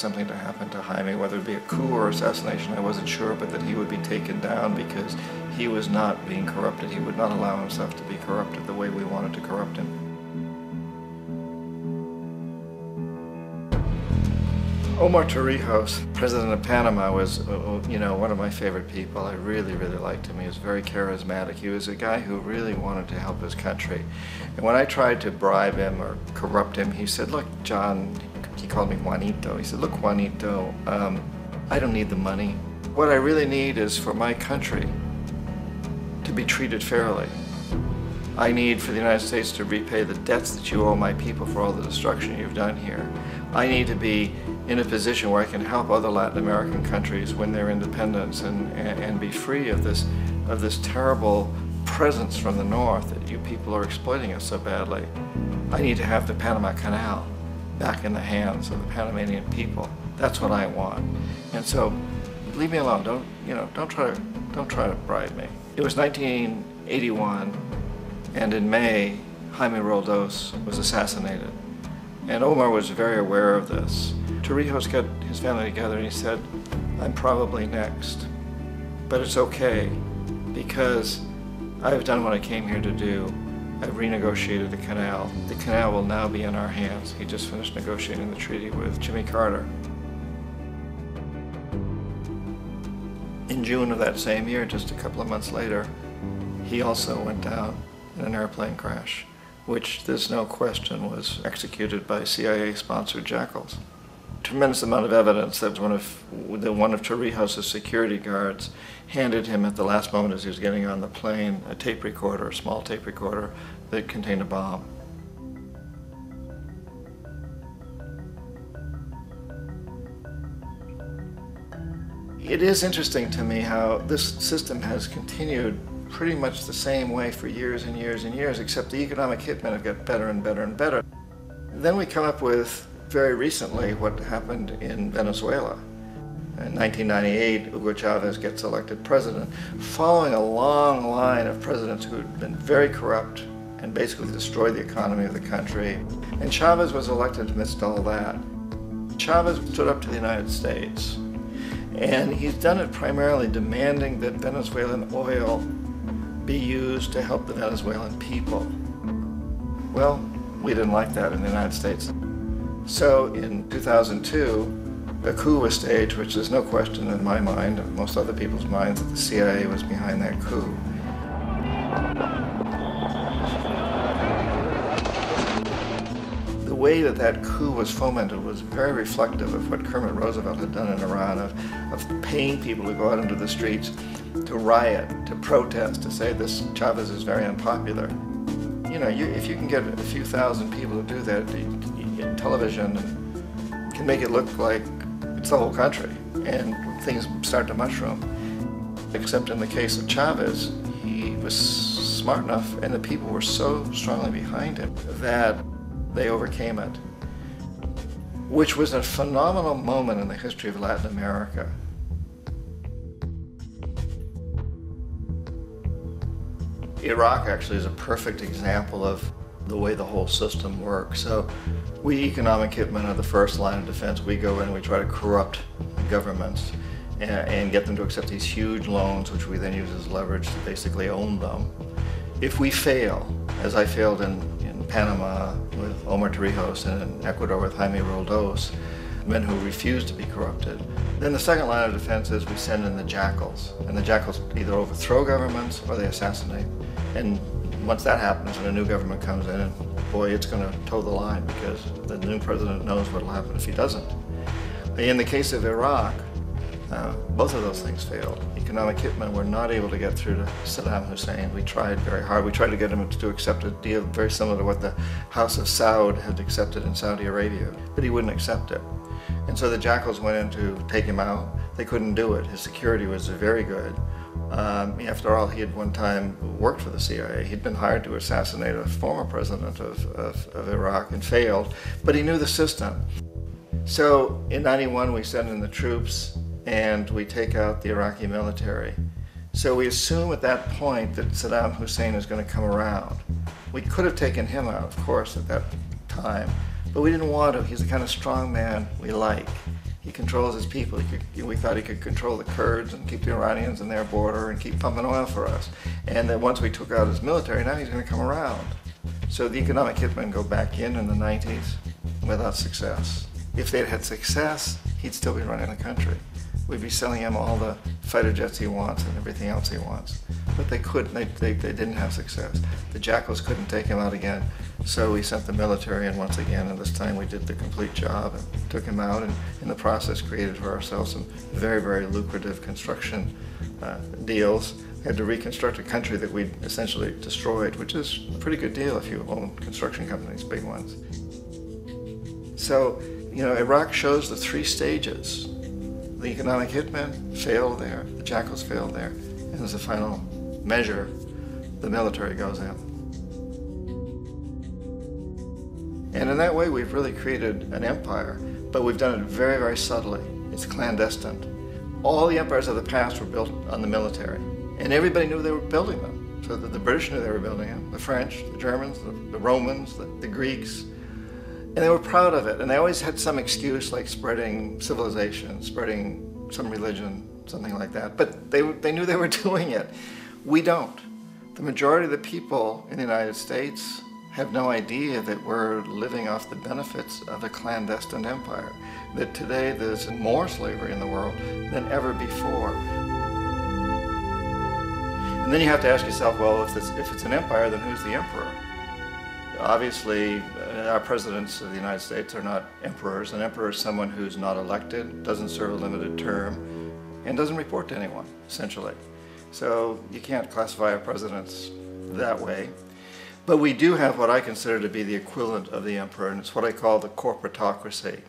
something to happen to Jaime, whether it be a coup or assassination, I wasn't sure, but that he would be taken down because he was not being corrupted. He would not allow himself to be corrupted the way we wanted to corrupt him. Omar Torrijos, president of Panama, was, one of my favorite people. I really, really liked him. He was very charismatic. He was a guy who really wanted to help his country. And when I tried to bribe him or corrupt him, he said, "Look, John," he called me Juanito. He said, "Look, Juanito, I don't need the money. What I really need is for my country to be treated fairly. I need for the United States to repay the debts that you owe my people for all the destruction you've done here. I need to be in a position where I can help other Latin American countries win their independence and be free of this terrible presence from the north that you people are exploiting us so badly. I need to have the Panama Canal back in the hands of the Panamanian people. That's what I want. And so, leave me alone. Don't try to bribe me." It was 1981, and in May, Jaime Roldos was assassinated. And Omar was very aware of this. Torrijos got his family together and he said, "I'm probably next, but it's okay because I've done what I came here to do. I've renegotiated the canal. The canal will now be in our hands." He just finished negotiating the treaty with Jimmy Carter. In June of that same year, just a couple of months later, he also went down in an airplane crash, which there's no question was executed by CIA-sponsored jackals. Tremendous amount of evidence that one of Torrijos' security guards handed him at the last moment as he was getting on the plane a tape recorder, a small tape recorder that contained a bomb. It is interesting to me how this system has continued pretty much the same way for years and years and years, except the economic hitmen have got better and better and better. Then we come up with, very recently, what happened in Venezuela. In 1998, Hugo Chavez gets elected president, following a long line of presidents who had been very corrupt and basically destroyed the economy of the country. And Chavez was elected amidst all that. Chavez stood up to the United States, and he's done it primarily demanding that Venezuelan oil be used to help the Venezuelan people. Well, we didn't like that in the United States. So in 2002, a coup was staged, which there's no question in my mind, and most other people's minds, that the CIA was behind that coup. The way that coup was fomented was very reflective of what Kermit Roosevelt had done in Iran, of paying people to go out into the streets to riot, to protest, to say this Chavez is very unpopular. If you can get a few thousand people to do that in television, can make it look like it's the whole country, and things start to mushroom. Except in the case of Chavez, he was smart enough, and the people were so strongly behind him that they overcame it, which was a phenomenal moment in the history of Latin America. Iraq actually is a perfect example of the way the whole system works. So we economic hitmen are the first line of defense. We go in and we try to corrupt governments and get them to accept these huge loans, which we then use as leverage to basically own them. If we fail, as I failed in Panama with Omar Torrijos and in Ecuador with Jaime Roldos, men who refuse to be corrupted, then the second line of defense is we send in the jackals. And the jackals either overthrow governments or they assassinate. And once that happens and a new government comes in, and boy, it's going to toe the line because the new president knows what will happen if he doesn't. In the case of Iraq, both of those things failed. Economic hitmen were not able to get through to Saddam Hussein. We tried very hard. We tried to get him to accept a deal very similar to what the House of Saud had accepted in Saudi Arabia, but he wouldn't accept it. And so the jackals went in to take him out. They couldn't do it. His security was very good. After all, he had one time worked for the CIA. He'd been hired to assassinate a former president of Iraq and failed, but he knew the system. So in '91, we send in the troops and we take out the Iraqi military. So we assume at that point that Saddam Hussein is going to come around. We could have taken him out, of course, at that time, But we didn't want to. He's the kind of strong man we like. He controls his people. We thought he could control the Kurds and keep the Iranians in their border and keep pumping oil for us. And then once we took out his military, now he's going to come around. So the economic hitmen go back in the 90s without success. If they'd had success, he'd still be running the country. We'd be selling him all the fighter jets he wants and everything else he wants. But they couldn't, they didn't have success. The jackals couldn't take him out again, so we sent the military in once again, and this time we did the complete job and took him out, and in the process created for ourselves some very, very lucrative construction deals. We had to reconstruct a country that we'd essentially destroyed, which is a pretty good deal if you own construction companies, big ones. So, you know, Iraq shows the three stages. The economic hitmen failed there, the jackals failed there, and as a final measure, the military goes in. And in that way, we've really created an empire, but we've done it very, very subtly. It's clandestine. All the empires of the past were built on the military, and everybody knew they were building them. So the British knew they were building them, the French, the Germans, the Romans, the Greeks. And they were proud of it, and they always had some excuse like spreading civilization, spreading some religion, something like that. But they knew they were doing it. We don't. The majority of the people in the United States have no idea that we're living off the benefits of a clandestine empire, that today there's more slavery in the world than ever before. And then you have to ask yourself, well, if it's an empire, then who's the emperor? Obviously, our presidents of the United States are not emperors. An emperor is someone who's not elected, doesn't serve a limited term, and doesn't report to anyone, essentially. So you can't classify our presidents that way. But we do have what I consider to be the equivalent of the emperor, and it's what I call the corporatocracy.